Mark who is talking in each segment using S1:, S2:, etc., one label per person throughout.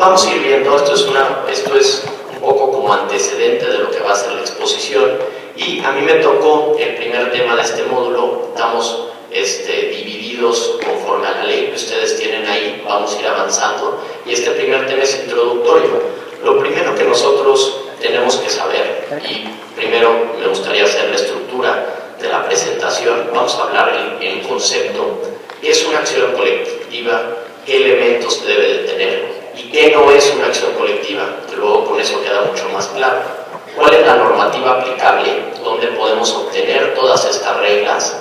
S1: vamos a ir viendo, esto es un poco como antecedente de lo que va a ser la exposición, y a mí me tocó el primer tema de este módulo. Estamos divididos conforme a la ley que ustedes tienen ahí, vamos a ir avanzando, y este primer tema es introductorio. Lo primero que nosotros tenemos que saber, y primero me gustaría hacer la estructura de la presentación, vamos a hablar en concepto, qué es una acción colectiva, qué elementos debe de tener y qué no es una acción colectiva, que luego con eso queda mucho más claro. ¿Cuál es la normativa aplicable? ¿Dónde podemos obtener todas estas reglas?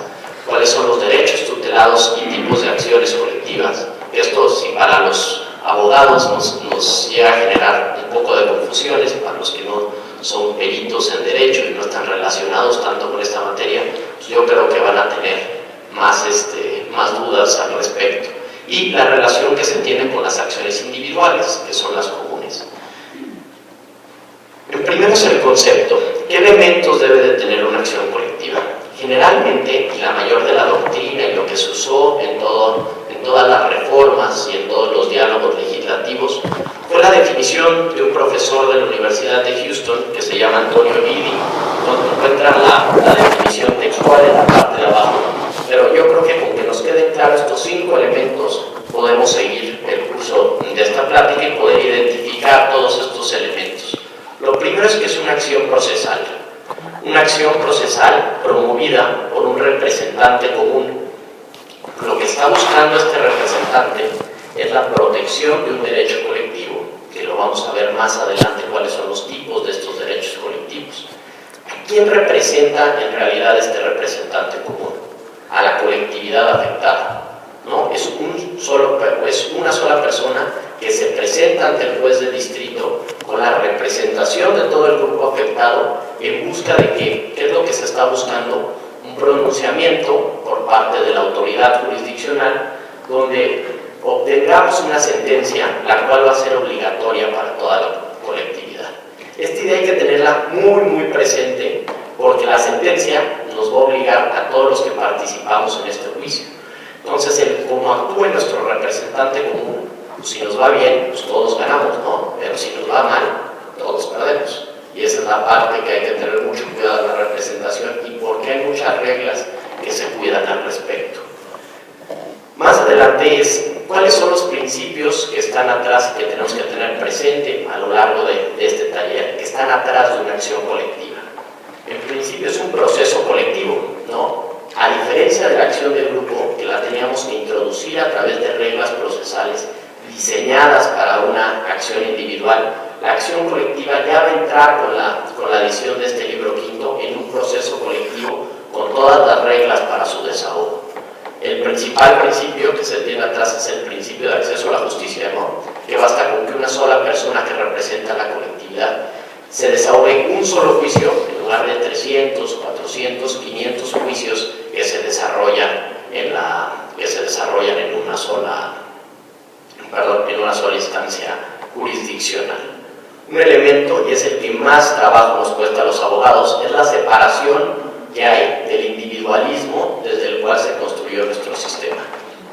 S1: ¿Cuáles son los derechos tutelados y tipos de acciones colectivas? Esto, si para los abogados nos llega a generar un poco de confusiones, para los que no son peritos en derecho y no están relacionados tanto con esta materia, pues yo creo que van a tener más dudas al respecto. Y la relación que se tiene con las acciones individuales, que son las comunes. El primero es el concepto. ¿Qué elementos debe de tener una acción colectiva? Generalmente, y la mayor de la doctrina y lo que se usó en todas las reformas y en todos los diálogos legislativos, fue la definición de un profesor de la Universidad de Houston que se llama Antonio Gidi, donde encuentran la definición textual en la parte de abajo. Pero yo creo que con que nos queden claros estos 5 elementos, podemos seguir el curso de esta plática y poder identificar todos estos elementos. Lo primero es que es una acción procesal. Una acción procesal promovida por un representante común. Lo que está buscando este representante es la protección de un derecho colectivo, que lo vamos a ver más adelante cuáles son los tipos de estos derechos colectivos. ¿A quién representa en realidad este representante común? A la colectividad afectada. ¿No? Es una sola persona que se presenta ante el juez de distrito con la representación de todo el grupo afectado en busca de qué es lo que se está buscando, un pronunciamiento por parte de la autoridad jurisdiccional donde obtengamos una sentencia la cual va a ser obligatoria para toda la colectividad. Esta idea hay que tenerla muy presente porque la sentencia nos va a obligar a todos los que participamos en este juicio. Entonces, como actúe nuestro representante común, pues si nos va bien, pues todos ganamos, ¿no? Pero si nos va mal, todos perdemos. Y esa es la parte que hay que tener mucho cuidado en la representación y porque hay muchas reglas que se cuidan al respecto. Más adelante es cuáles son los principios que están atrás y que tenemos que tener presente a lo largo de este taller, que están atrás de una acción colectiva. En principio es un proceso colectivo, ¿no? A diferencia de la acción de grupo, que la teníamos que introducir a través de reglas procesales diseñadas para una acción individual, la acción colectiva ya va a entrar con la edición de este libro quinto en un proceso colectivo con todas las reglas para su desahogo. El principal principio que se tiene atrás es el principio de acceso a la justicia, ¿no? Que basta con que una sola persona que representa a la colectividad se desahogue en un solo juicio en lugar de 300, 400, 500 juicios que se desarrollan en una sola instancia jurisdiccional. Un elemento, y es el que más trabajo nos cuesta a los abogados, es la separación que hay del individualismo desde el cual se construyó nuestro sistema.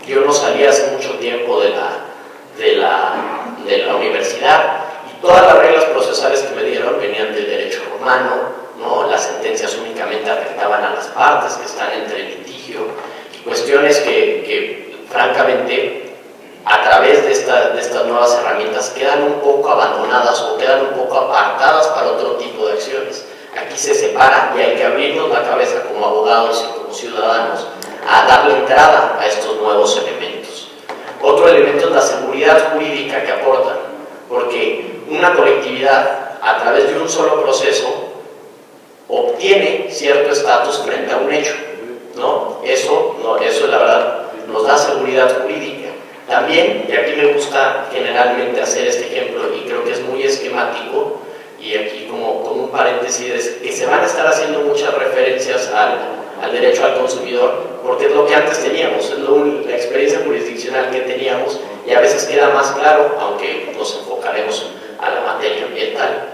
S1: Yo no salí hace mucho tiempo de la universidad y todas las reglas procesales que me dieron venían del derecho romano, ¿no? Las sentencias únicamente afectaban a las partes que están entre el litigio, cuestiones que francamente a través de estas nuevas herramientas quedan un poco abandonadas o quedan un poco apartadas para otro tipo de acciones. Aquí se separa y hay que abrirnos la cabeza como abogados y como ciudadanos a darle entrada a estos nuevos elementos. Otro elemento es la seguridad jurídica que aportan, porque una colectividad a través de un solo proceso obtiene cierto estatus frente a un hecho, ¿no? Eso la verdad nos da seguridad jurídica. También, y aquí me gusta generalmente hacer este ejemplo y creo que es muy esquemático, y aquí como un paréntesis es que se van a estar haciendo muchas referencias al derecho al consumidor, porque es lo que antes teníamos, es la experiencia jurisdiccional que teníamos, y a veces queda más claro, aunque nos enfocaremos a la materia ambiental.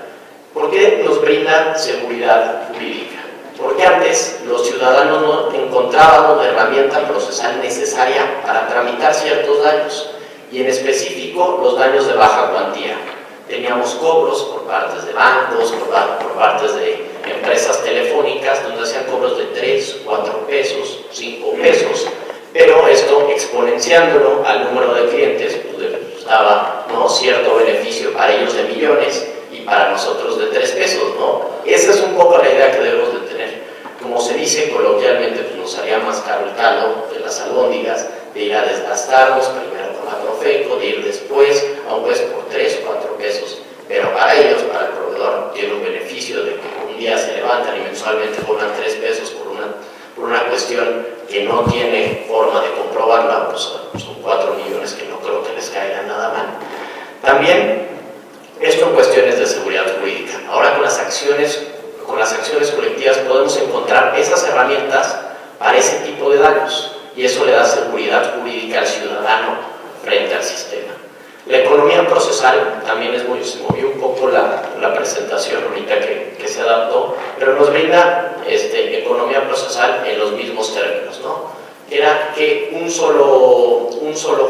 S1: ¿Por qué nos brinda seguridad jurídica? Porque antes los ciudadanos no encontrábamos la herramienta procesal necesaria para tramitar ciertos daños y en específico los daños de baja cuantía. Teníamos cobros por partes de bancos, por partes de empresas telefónicas, donde hacían cobros de 3, 4 pesos, 5 pesos, pero esto exponenciándolo al número de clientes, pues daba, ¿no?, cierto beneficio para ellos de millones y para nosotros de 3 pesos, ¿no? Esa es un poco la idea que debemos de tener. Como se dice coloquialmente, pues nos haría más caro el caldo de las albóndigas, de ir a desgastarnos primero con la Profeco, de ir después a un juez por 3 o 4 pesos, pero para ellos, para el proveedor, tiene un beneficio de que un día se levantan y mensualmente cobran 3 pesos por una cuestión que no tiene forma de comprobarla, pues son 4 millones que no creo que les caigan nada mal. También esto en cuestiones de seguridad jurídica. Ahora con las acciones colectivas podemos encontrar esas herramientas para ese tipo de daños, y eso le da seguridad jurídica al ciudadano frente al sistema. La economía procesal también se movió un poco la presentación ahorita que se adaptó, pero nos brinda economía procesal en los mismos términos, ¿no? Era que un solo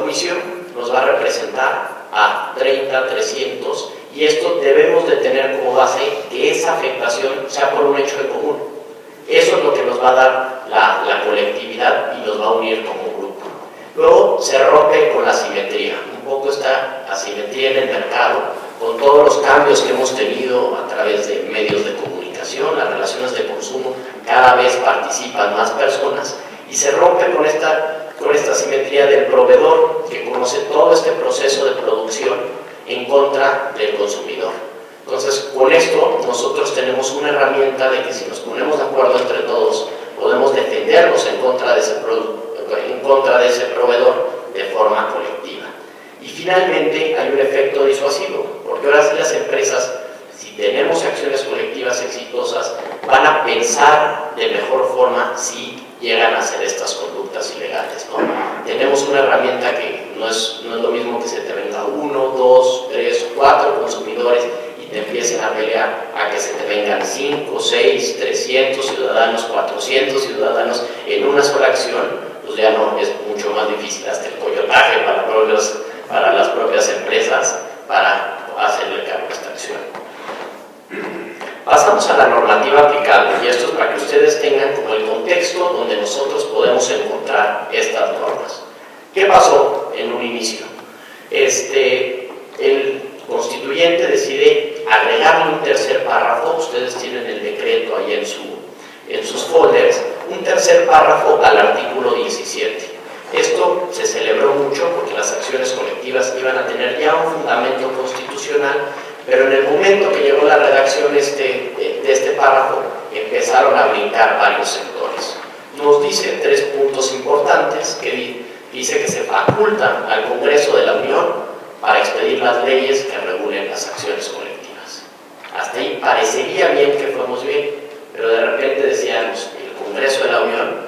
S1: juicio nos va a representar a 30, 300, y esto debemos de tener como base que esa afectación sea por un hecho en común. Eso es lo que nos va a dar la colectividad y nos va a unir como grupo. Luego se rompe con la asimetría, un poco esta asimetría en el mercado, con todos los cambios que hemos tenido a través de medios de comunicación, las relaciones de consumo, cada vez participan más personas, y se rompe con esta asimetría del proveedor, que conoce todo este proceso de producción en contra del consumidor. Entonces, con esto nosotros tenemos una herramienta de que si nos ponemos de acuerdo entre todos, podemos defendernos en contra de ese proveedor de forma colectiva. Y finalmente hay un efecto disuasivo, porque ahora sí las empresas, si tenemos acciones colectivas exitosas, van a pensar de mejor forma si llegan a hacer estas conductas ilegales, ¿no? Tenemos una herramienta que no es lo mismo que se te venga 1, 2, 3, 4 consumidores y te empiecen a pelear, a que se te vengan 5, 6, 300 ciudadanos, 400 ciudadanos en una sola acción. Pues ya no, es mucho más difícil hasta el coyotaje para las propias empresas para hacerle cargo a esta acción. Pasamos a la normativa aplicable, y esto es para que ustedes tengan como el contexto donde nosotros podemos encontrar estas normas. ¿Qué pasó en un inicio? El constituyente decide agregarle un tercer párrafo, ustedes tienen el decreto ahí en sus folders, un tercer párrafo al artículo 17. Esto se celebró mucho porque las acciones colectivas iban a tener ya un fundamento constitucional, pero en el momento que llegó la redacción de este párrafo, empezaron a brincar varios sectores. Nos dice 3 puntos importantes, que dice que se faculta al Congreso de la Unión para expedir las leyes que regulen las acciones colectivas. Hasta ahí parecería bien que fuimos bien, pero de repente decíamos el Congreso de la Unión,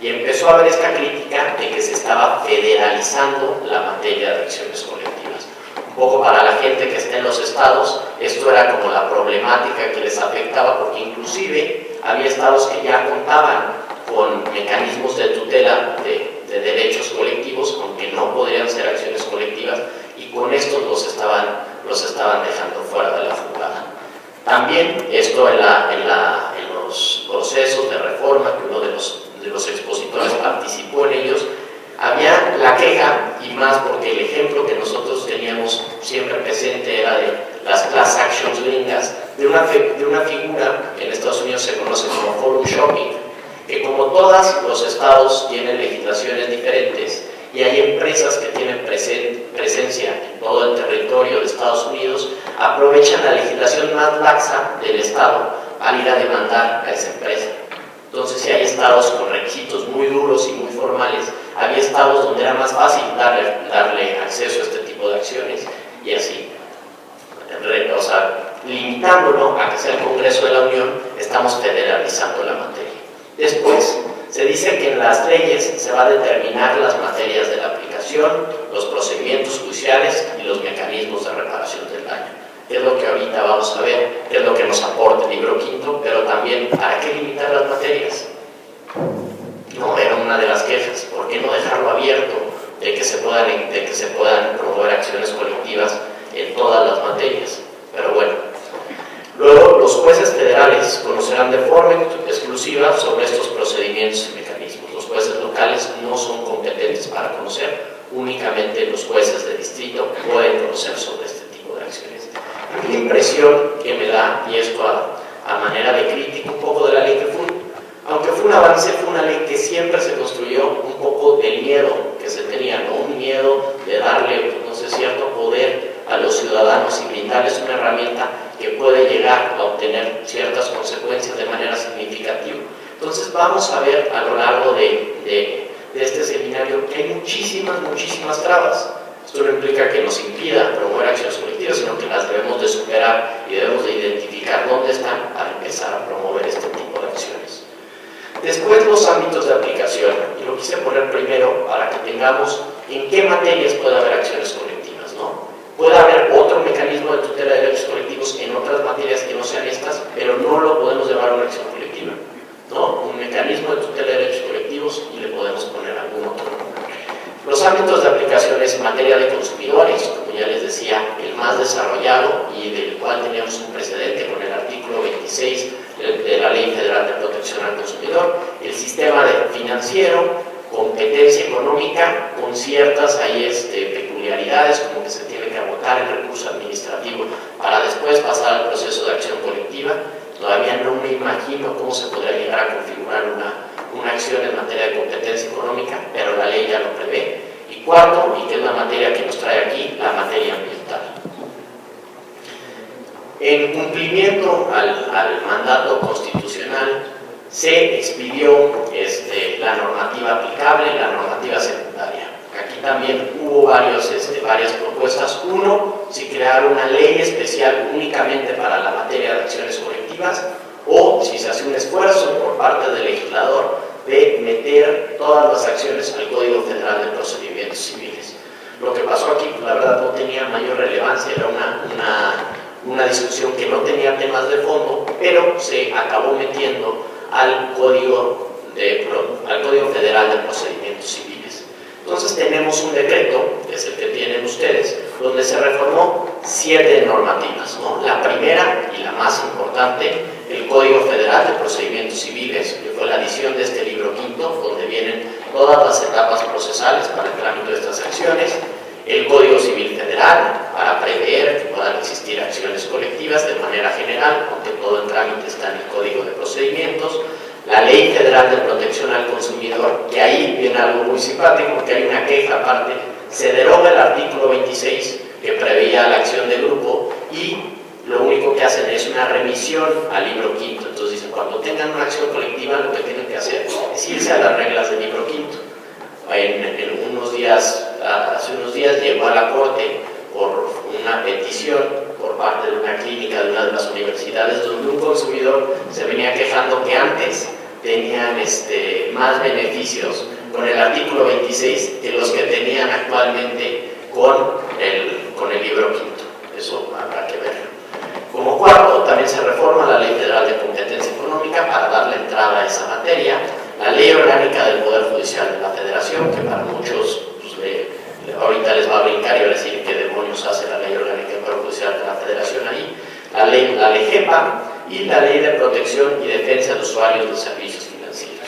S1: y empezó a haber esta crítica de que se estaba federalizando la materia de acciones colectivas. Un poco para la gente que está en los estados, esto era como la problemática que les afectaba, porque inclusive había estados que ya contaban con mecanismos de tutela de derechos colectivos, aunque no podrían ser acciones colectivas, y con estos los estaban dejando fuera de la jugada. También esto en los procesos de reforma, que uno de los expositores participó en ellos, había la queja, y más porque el ejemplo que nosotros teníamos siempre presente era de las class actions gringas, de una figura que en Estados Unidos se conoce como forum shopping, que como todos los estados tienen legislaciones diferentes y hay empresas que tienen presencia en todo el territorio de Estados Unidos, aprovechan la legislación más laxa del estado para ir a demandar a esa empresa. Entonces, si hay estados con requisitos muy duros y muy formales, había estados donde era más fácil darle acceso a este tipo de acciones, y así, limitándolo a que sea el Congreso de la Unión, estamos federalizando la materia. Después, se dice que en las leyes se va a determinar las materias de la aplicación, los procedimientos judiciales y los mecanismos de reparación del daño. Es lo que ahorita vamos a ver, es lo que nos aporta el libro quinto, pero también, ¿para qué limitar las materias? No, era una de las quejas. ¿Por qué no dejarlo abierto? De que se puedan promover acciones colectivas en todas las materias. Pero bueno, luego los jueces federales conocerán de forma exclusiva sobre estos procedimientos y mecanismos. Los jueces locales no son competentes para conocer, únicamente los jueces de distrito pueden conocer sobre este tipo de acciones. La impresión que me da, y esto a manera de crítica un poco de la ley que aunque fue un avance, fue una ley que siempre se construyó un poco del miedo que se tenía, ¿no? Un miedo de darle, no sé, cierto poder a los ciudadanos y brindarles una herramienta que puede llegar a obtener ciertas consecuencias de manera significativa. Entonces vamos a ver a lo largo de este seminario que hay muchísimas trabas. Esto no implica que nos impida promover acciones colectivas, sino que las debemos de superar y debemos de identificar dónde están para empezar a promover este tipo de acciones. Después, los ámbitos de aplicación, y lo quise poner primero para que tengamos en qué materias puede haber acciones colectivas, ¿no? Puede haber otro mecanismo de tutela de derechos colectivos en otras materias que no sean estas, pero no lo podemos llevar a una acción colectiva, ¿no? Un mecanismo de tutela de derechos colectivos y le podemos poner algún otro. Los ámbitos de aplicación es en materia de consumidores, como ya les decía, el más desarrollado y del cual teníamos un precedente con el artículo 26 de la Ley Federal de Protección al Consumidor, el sistema financiero, competencia económica, con ciertas peculiaridades, como que se tiene que agotar el recurso administrativo para después pasar al proceso de acción colectiva. Todavía no me imagino cómo se podría llegar a configurar una acción en materia de competencia económica, pero la ley ya lo prevé. Y cuarto, y que es la materia que nos trae aquí, la materia ambiental. En cumplimiento al mandato constitucional, se expidió la normativa aplicable, la normativa secundaria. Aquí también hubo varias propuestas. Uno, si crear una ley especial únicamente para la materia de acciones colectivas, o si se hace un esfuerzo por parte del legislador de meter todas las acciones al Código Federal de Procedimientos Civiles. Lo que pasó aquí, la verdad, no tenía mayor relevancia, era una discusión que no tenía temas de fondo, pero se acabó metiendo al Código Federal de Procedimientos Civiles. Entonces tenemos un decreto, que es el que tienen ustedes, donde se reformó 7 normativas, ¿no? La primera y la más importante, el Código Federal de Procedimientos Civiles, que fue la adición de este libro quinto, donde vienen todas las etapas procesales para el trámite de estas acciones. El Código Civil Federal, para prever que puedan existir acciones colectivas de manera general, aunque todo el trámite está en el Código de Procedimientos. La Ley Federal de Protección al Consumidor, que ahí viene algo muy simpático, porque hay una queja aparte, se deroga el artículo 26, que preveía la acción de grupo, y lo único que hacen es una remisión al libro quinto. Entonces dicen, cuando tengan una acción colectiva, lo que tienen que hacer es irse a las reglas del libro quinto. Hace unos días llegó a la Corte por una petición por parte de una clínica de una de las universidades, donde un consumidor se venía quejando que antes tenían más beneficios con el artículo 26 que los que tenían actualmente con el libro quinto. Eso habrá que ver. Como cuarto, también se reforma la Ley Federal de Competencia Económica para darle entrada a esa materia. La Ley Orgánica del Poder Judicial de la Federación, que para muchos ahorita les va a brincar y va a decir qué demonios hace la Ley Orgánica del Poder Judicial de la Federación ahí. La LEGEPA y la Ley de Protección y Defensa de Usuarios de Servicios Financieros.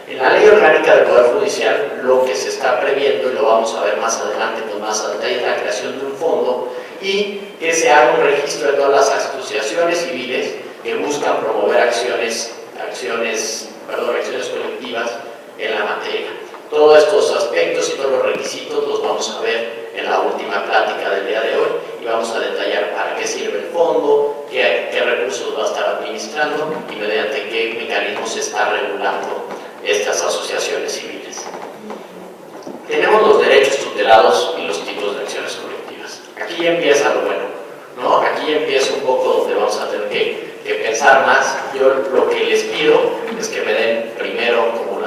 S1: En la Ley Orgánica del Poder Judicial, lo que se está previendo, y lo vamos a ver más adelante con más detalle, es la creación de un fondo y que se haga un registro de todas las asociaciones civiles que buscan promover acciones colectivas en la materia. Todos estos aspectos y todos los requisitos los vamos a ver en la última plática del día de hoy y vamos a detallar para qué sirve el fondo, qué recursos va a estar administrando y mediante qué mecanismos se está regulando estas asociaciones civiles. Tenemos los derechos tutelados y los tipos de acciones colectivas. Aquí empieza lo bueno, ¿no? Aquí empieza un poco donde vamos a tener que pensar más. Yo lo que les pido es que me den primero como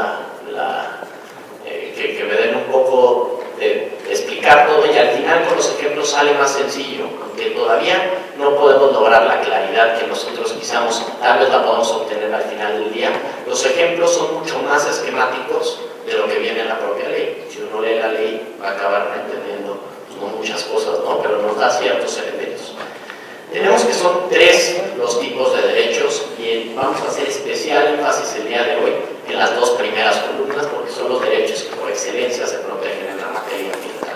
S1: que me den un poco de explicar todo y al final con los ejemplos sale más sencillo, aunque todavía no podemos lograr la claridad que nosotros quizás tal vez la podamos obtener al final del día. Los ejemplos son mucho más esquemáticos de lo que viene en la propia ley. Si uno lee la ley, va a acabar entendiendo no muchas cosas, ¿no? Pero nos da ciertos elementos. Tenemos que son tres los tipos de derechos y vamos a hacer especial énfasis el día de hoy en las dos primeras columnas porque son los derechos que por excelencia se protegen en la materia ambiental.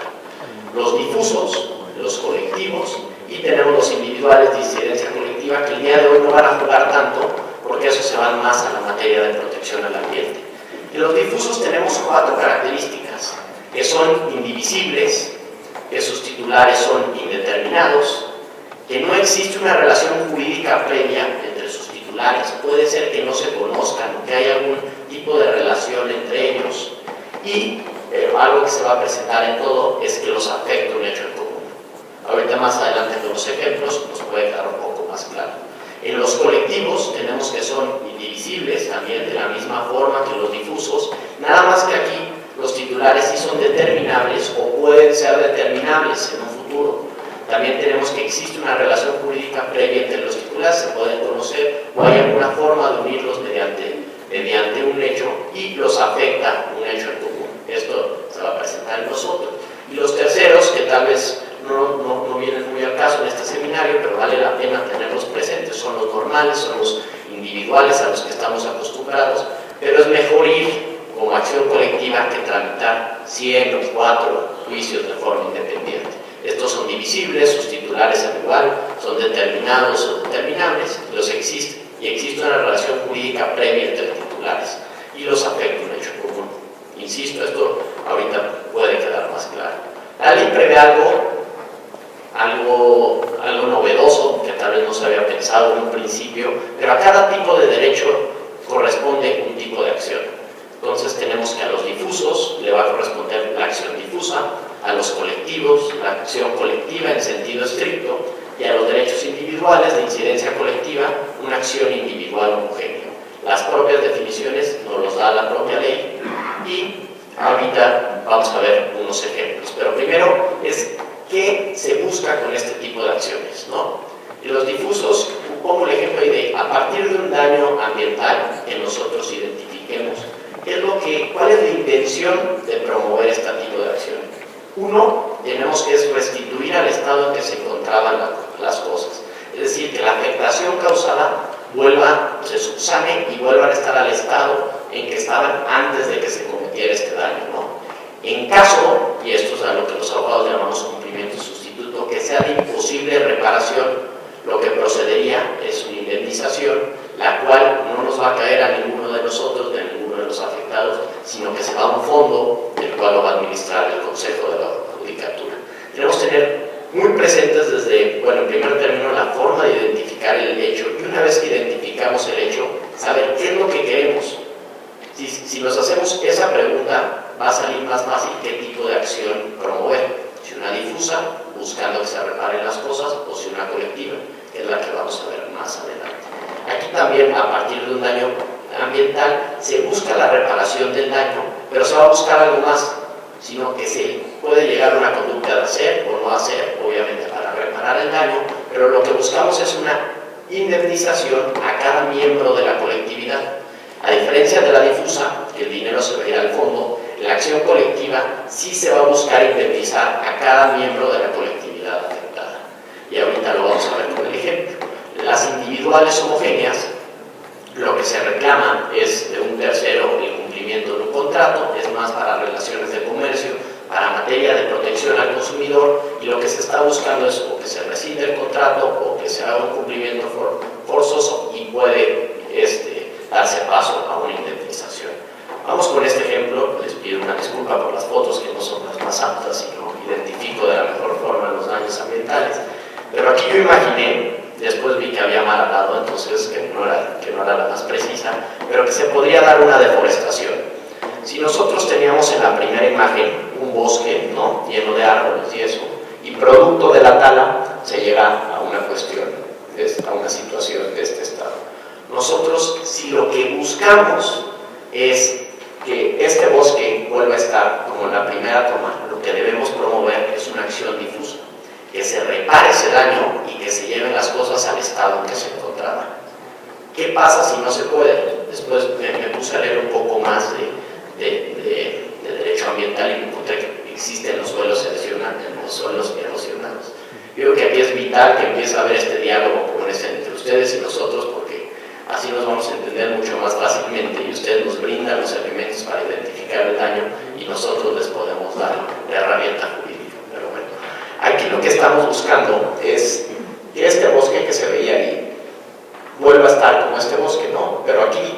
S1: Los difusos, los colectivos y tenemos los individuales de incidencia colectiva que el día de hoy no van a jugar tanto porque esos se van más a la materia de protección al ambiente. En los difusos tenemos cuatro características que son indivisibles, que sus titulares son indeterminados, que no existe una relación jurídica previa entre sus titulares, puede ser que no se conozcan, que haya algún tipo de relación entre ellos y algo que se va a presentar en todo es que los afecta un hecho en común. Ahorita más adelante con los ejemplos nos puede quedar un poco más claro. En los colectivos tenemos que son indivisibles también de la misma forma que los difusos, nada más que aquí los titulares sí son determinables o pueden ser determinables en un futuro. También tenemos que existe una relación jurídica previa entre los titulares, se pueden conocer o hay alguna forma de unirlos mediante un hecho y los afecta un hecho en común. Esto se va a presentar en nosotros. Y los terceros, que tal vez no vienen muy al caso en este seminario, pero vale la pena tenerlos presentes, son los normales, son los individuales a los que estamos acostumbrados, pero es mejor ir como acción colectiva que tramitar 100 o 4 juicios de forma independiente. Estos son divisibles, sus titulares al igual, son determinados o determinables, los existen, y existe una relación jurídica previa entre los titulares, y los afecta un hecho común. Insisto, esto ahorita puede quedar más claro. La ley prevé algo novedoso, que tal vez no se había pensado en un principio, pero a cada tipo de derecho corresponde un tipo de acción. Entonces tenemos que a los difusos le va a corresponder la acción difusa, a los colectivos la acción colectiva en sentido estricto y a los derechos individuales de incidencia colectiva una acción individual homogénea. Las propias definiciones nos los da la propia ley y ahorita vamos a ver unos ejemplos. Pero primero es qué se busca con este tipo de acciones, ¿no? Y los difusos, pongo el ejemplo ahí de a partir de un daño ambiental que nosotros identifiquemos, ¿cuál es la intención de promover este tipo de acción? Uno, tenemos que restituir al estado en que se encontraban las cosas. Es decir, que la afectación causada se subsane y vuelvan a estar al estado en que estaban antes de que se cometiera este daño, ¿no? En caso, y esto es a lo que los abogados llamamos cumplimiento sustituto, que sea de imposible reparación, lo que procedería es una indemnización, la cual no nos va a caer a ninguno de nosotros, de ninguno de los afectados, sino que se va a un fondo, el cual lo va a administrar el Consejo de la Judicatura. Tenemos que tener muy presentes desde, en primer término, la forma de identificar el hecho, y una vez que identificamos el hecho, saber qué es lo que queremos. Si nos hacemos esa pregunta, va a salir más fácil qué tipo de acción promover. Si una difusa, buscando que se reparen las cosas, o si una colectiva, que es la que vamos a ver más adelante. Aquí también, a partir de un daño ambiental, se busca la reparación del daño, pero se va a buscar algo más, sino que se puede llegar a una conducta de hacer o no hacer, obviamente para reparar el daño, pero lo que buscamos es una indemnización a cada miembro de la colectividad. A diferencia de la difusa, que el dinero se va a ir al fondo, en la acción colectiva sí se va a buscar indemnizar a cada miembro de la colectividad afectada. Y ahorita lo vamos a ver con el ejemplo. Las individuales homogéneas, lo que se reclama es de un tercero el cumplimiento de un contrato, es más para relaciones de comercio, para materia de protección al consumidor, y lo que se está buscando es o que se rescinde el contrato o que se haga un cumplimiento forzoso y puede darse paso a una indemnización. Vamos con este ejemplo, les pido una disculpa por las fotos que no son las más aptas y no identifico de la mejor forma los daños ambientales, pero aquí yo imaginé, después vi que había mal hablado, entonces que no era la más precisa, pero que se podría dar una deforestación. Si nosotros teníamos en la primera imagen un bosque, ¿no?, lleno de árboles y eso, y producto de la tala se llega a una cuestión, a una situación de este estado. Nosotros, si lo que buscamos es que este bosque vuelva a estar como en la primera toma, lo que debemos promover es una acción difusa, que se repare ese daño y que se lleven las cosas al estado en que se encontraban. ¿Qué pasa si no se puede? Después me puse a leer un poco más de derecho ambiental y me encontré que existen son los erosionados. Yo creo que aquí es vital que empiece a haber este diálogo como es entre ustedes y nosotros, porque así nos vamos a entender mucho más fácilmente y ustedes nos brindan los elementos para identificar el daño y nosotros les podemos dar la herramienta jurídica. Pero bueno, aquí lo que estamos buscando es que este bosque que se veía ahí vuelva a estar como este bosque, ¿no? Pero aquí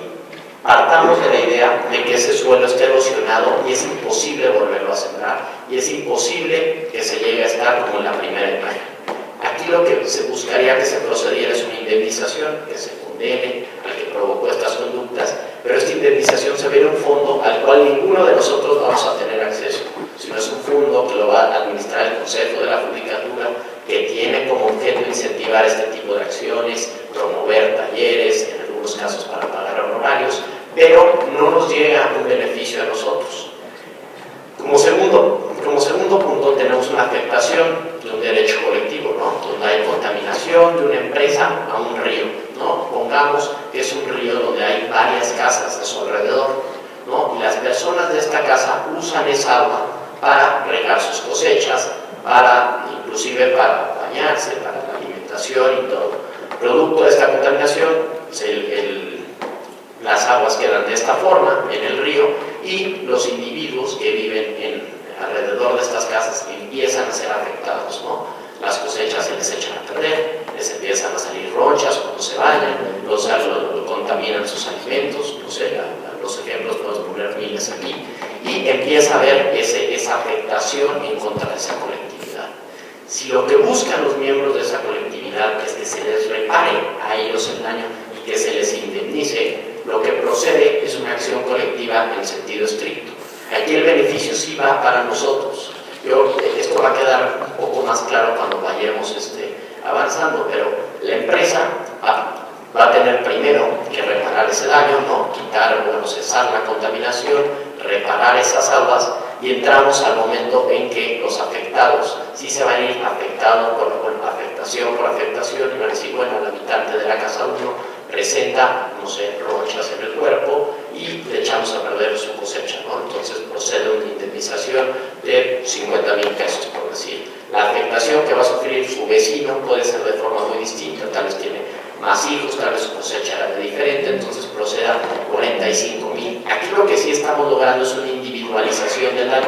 S1: partamos de la idea de que ese suelo esté erosionado y es imposible volverlo a sembrar y es imposible que se llegue a estar como en la primera imagen. Aquí lo que se buscaría que se procediera es una indemnización, que se condene al que provocó estas conductas, pero esta indemnización se ve en un fondo al cual ninguno de nosotros vamos a tener acceso, sino es un fondo que lo va a administrar el Consejo de la Judicatura, que tiene como objeto incentivar este tipo de acciones, promover talleres, en algunos casos para pagar honorarios, pero no nos llega un beneficio a nosotros. Como segundo punto tenemos una afectación de un derecho colectivo, ¿no? Donde hay contaminación de una empresa a un río, ¿no? Pongamos que es un río donde hay varias casas a su alrededor, ¿no? Y las personas de esta casa usan esa agua para regar sus cosechas, inclusive para bañarse, para la alimentación y todo. Producto de esta contaminación, las aguas quedan de esta forma en el río y los individuos que viven alrededor de estas casas empiezan a ser afectados, ¿no? Las cosechas se les echan a perder, les empiezan a salir ronchas cuando se bañan, lo contaminan sus alimentos, no sé, los ejemplos podemos poner miles aquí, y empieza a haber esa afectación en contra de esa colectividad. Si lo que buscan los miembros de esa colectividad es que se les repare a ellos el daño y que se les indemnice, lo que procede es una acción colectiva en sentido estricto. Aquí el beneficio sí va para nosotros. Esto va a quedar un poco más claro cuando vayamos avanzando, pero la empresa va a tener primero que reparar ese daño, ¿no? Cesar la contaminación, reparar esas aguas, y entramos al momento en que los afectados sí se van a ir afectados por afectación, y van a decir, bueno, el habitante de la casa 1 presenta, no sé, ronchas en el cuerpo y le echamos a perder su cosecha, ¿no? Entonces procede una indemnización de 50,000 pesos, por decir. La afectación que va a sufrir su vecino puede ser de forma muy distinta, tal vez tiene más hijos, tal vez su cosecha era de diferente, entonces proceda 45,000. Aquí lo que sí estamos logrando es una individualización del daño,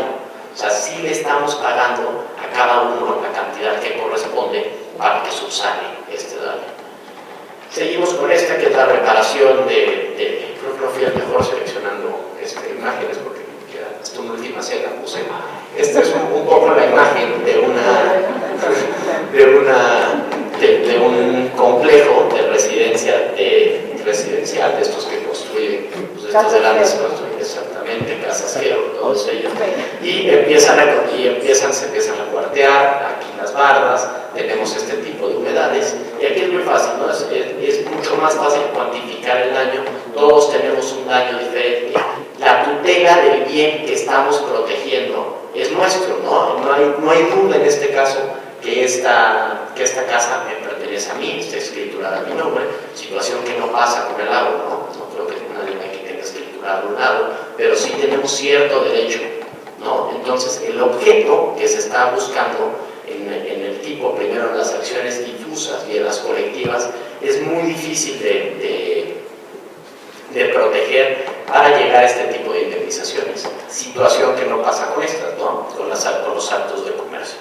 S1: o sea, sí le estamos pagando a cada uno la cantidad que corresponde para que subsane este daño. Seguimos con esta, que es la reparación creo que no fui el mejor seleccionando imágenes, porque esta última cena puse. Esta es un poco la imagen de un complejo de residencial de estos que construyen, pues estos grandes construyen exactamente, casas que todos ellos, y se empiezan a cuartear, aquí las bardas, tenemos este tipo de humedades, y aquí es muy fácil, ¿no? Es mucho más fácil cuantificar el daño, todos tenemos un daño diferente, la tutela del bien que estamos protegiendo es nuestro, ¿no? No hay duda en este caso que esta casa me pertenece a mí, está escriturada a mi nombre, situación que no pasa con el agua, ¿no? No creo que nadie aquí tenga escriturado un lado, pero sí tenemos cierto derecho, ¿no? Entonces, el objeto que se está buscando en el tipo, primero en las acciones difusas y en las colectivas, es muy difícil de proteger para llegar a este tipo de indemnizaciones, situación que no pasa con estas, ¿no? Con los actos de comercio.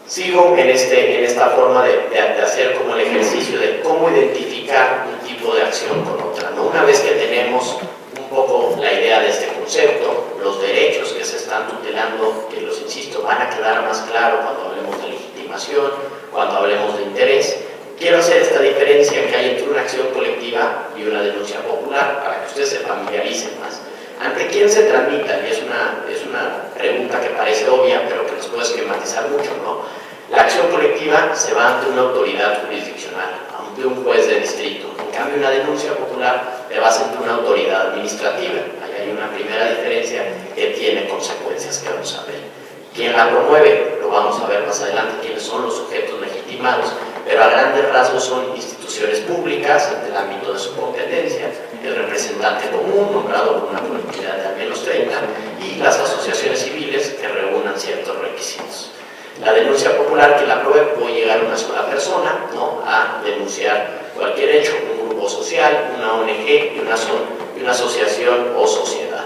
S1: Sigo en esta forma de hacer como el ejercicio de cómo identificar un tipo de acción con otra, ¿no? Una vez que tenemos un poco la idea de este concepto, los derechos que se están tutelando, que los insisto, van a quedar más claros cuando hablemos de legitimación, cuando hablemos de interés. Quiero hacer esta diferencia que hay entre una acción colectiva y una denuncia popular para que ustedes se familiaricen más. ¿Ante quién se tramita? Y es una pregunta que parece obvia, pero que nos puede esquematizar mucho, ¿no? La acción colectiva se va ante una autoridad jurisdiccional, ante un juez de distrito. En cambio, una denuncia popular te vas ante una autoridad administrativa. Ahí hay una primera diferencia que tiene consecuencias que vamos a ver. ¿Quién la promueve? Lo vamos a ver más adelante, quiénes son los sujetos legitimados, pero a grandes rasgos son instituciones públicas en el ámbito de su competencia, el representante común, nombrado por una colectividad de al menos 30, y las asociaciones civiles que reúnan ciertos requisitos. ilícitos. La denuncia popular que la pruebe puede llegar una sola persona, ¿no?, a denunciar cualquier hecho, un grupo social, una ONG y una asociación o sociedad.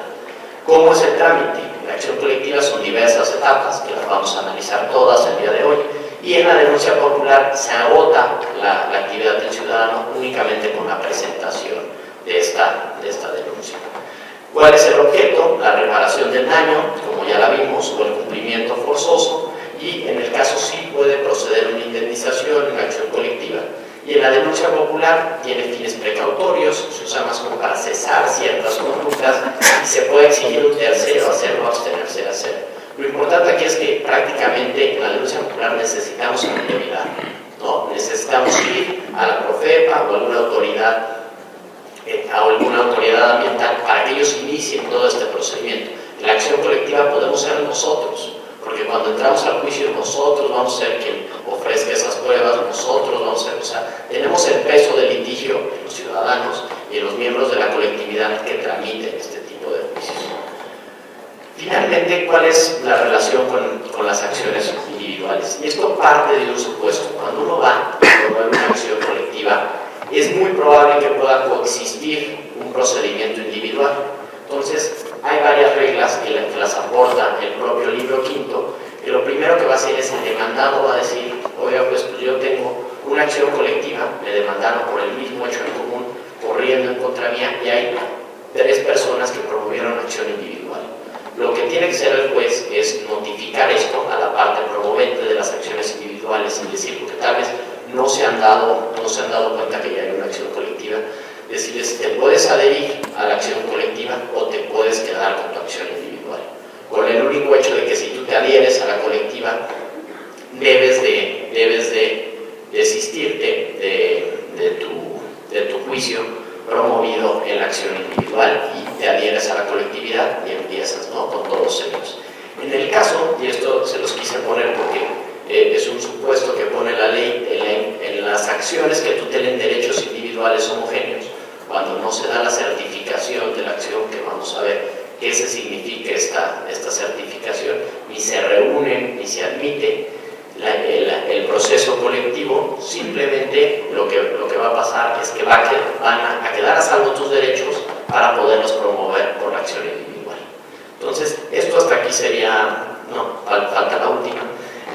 S1: ¿Cómo es el trámite? La acción colectiva son diversas etapas que las vamos a analizar todas el día de hoy, y en la denuncia popular se agota la actividad del ciudadano únicamente con la presentación de esta denuncia. ¿Cuál es el objeto? La reparación del daño, como ya la vimos, o el cumplimiento forzoso, y en el caso sí puede proceder una indemnización en la acción colectiva. Y en la denuncia popular tiene fines precautorios, se usa más como para cesar ciertas conductas y se puede exigir un tercero hacerlo o abstenerse de hacerlo. Lo importante aquí es que prácticamente en la denuncia popular necesitamos anonimidad, ¿no? Necesitamos ir a la Profepa o alguna autoridad ambiental para que ellos inicien todo este procedimiento. En la acción colectiva podemos ser nosotros, porque cuando entramos al juicio nosotros vamos a ser quien ofrezca esas pruebas, nosotros vamos a ser, o sea, tenemos el peso del litigio en los ciudadanos y en los miembros de la colectividad que tramiten este tipo de juicios. Finalmente, ¿cuál es la relación con las acciones individuales? Y esto parte de un supuesto. Cuando uno va a promover una acción colectiva, es muy probable que pueda coexistir un procedimiento individual. Entonces, hay varias reglas que las aporta el propio libro quinto, que lo primero que va a hacer es el demandado va a decir, oiga, pues yo tengo una acción colectiva, me demandaron por el mismo hecho en común, corriendo en contra mía, y hay 3 personas que promovieron acción individual. Lo que tiene que hacer el juez es notificar esto a la parte promovente de las acciones individuales y decir, porque tal vez no se han dado cuenta que ya hay una acción colectiva, decirles, te puedes adherir a la acción colectiva o te puedes quedar con tu acción individual. Con el único hecho de que si tú te adhieres a la colectiva, debes de desistirte de tu juicio promovido en la acción individual y te adhieres a la colectividad y empiezas, ¿no?, con todos ellos. En el caso, y esto se los quise poner porque es un supuesto que pone la ley, en las acciones que tutelen derechos individuales homogéneos, cuando no se da la certificación de la acción, que vamos a ver qué se significa esta certificación, ni se reúnen ni se admite el proceso colectivo, simplemente lo que va a pasar es que van a quedar a salvo tus derechos para poderlos promover por la acción individual. Entonces, esto hasta aquí sería, no, falta la última,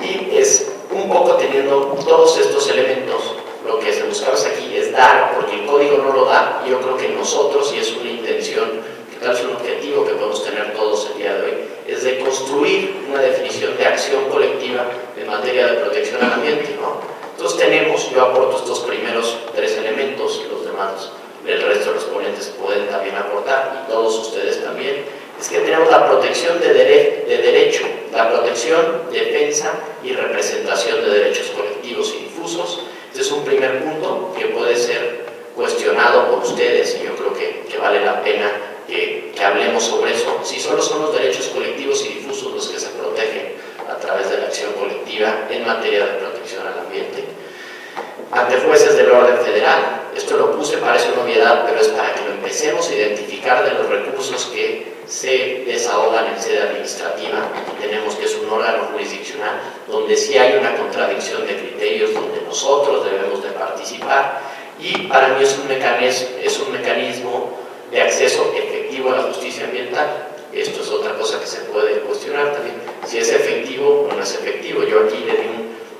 S1: y es un poco teniendo todos estos elementos, lo que se buscaba aquí es dar, porque el código no lo da, y yo creo que nosotros, y es una intención, que tal es un objetivo que podemos tener todos el día de hoy, es de construir una definición de acción colectiva en materia de protección al ambiente, ¿no? Entonces yo aporto estos primeros 3 elementos, los demás, el resto de los ponentes pueden también aportar, y todos ustedes también, es que tenemos la protección de derecho, la protección, defensa y representación de derechos colectivos y difusos. Este es un primer punto que puede ser cuestionado por ustedes, y yo creo que vale la pena que hablemos sobre eso. Si solo son los derechos colectivos y difusos los que se protegen a través de la acción colectiva en materia de protección al ambiente. Ante jueces del orden federal, esto lo puse, parece una obviedad, pero es para que lo empecemos a identificar de los recursos que se desahogan en sede administrativa. Aquí tenemos que es un órgano jurisdiccional donde sí hay una contradicción de criterios, donde nosotros debemos de participar, y para mí es un mecanismo de acceso efectivo a la justicia ambiental. Esto es otra cosa que se puede cuestionar también, si es efectivo o no es efectivo. Yo aquí le di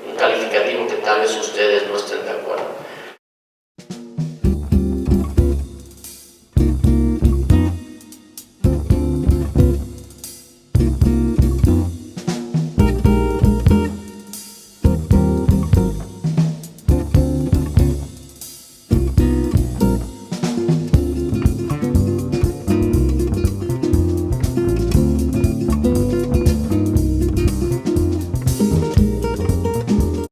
S1: un calificativo que tal vez ustedes no estén de acuerdo.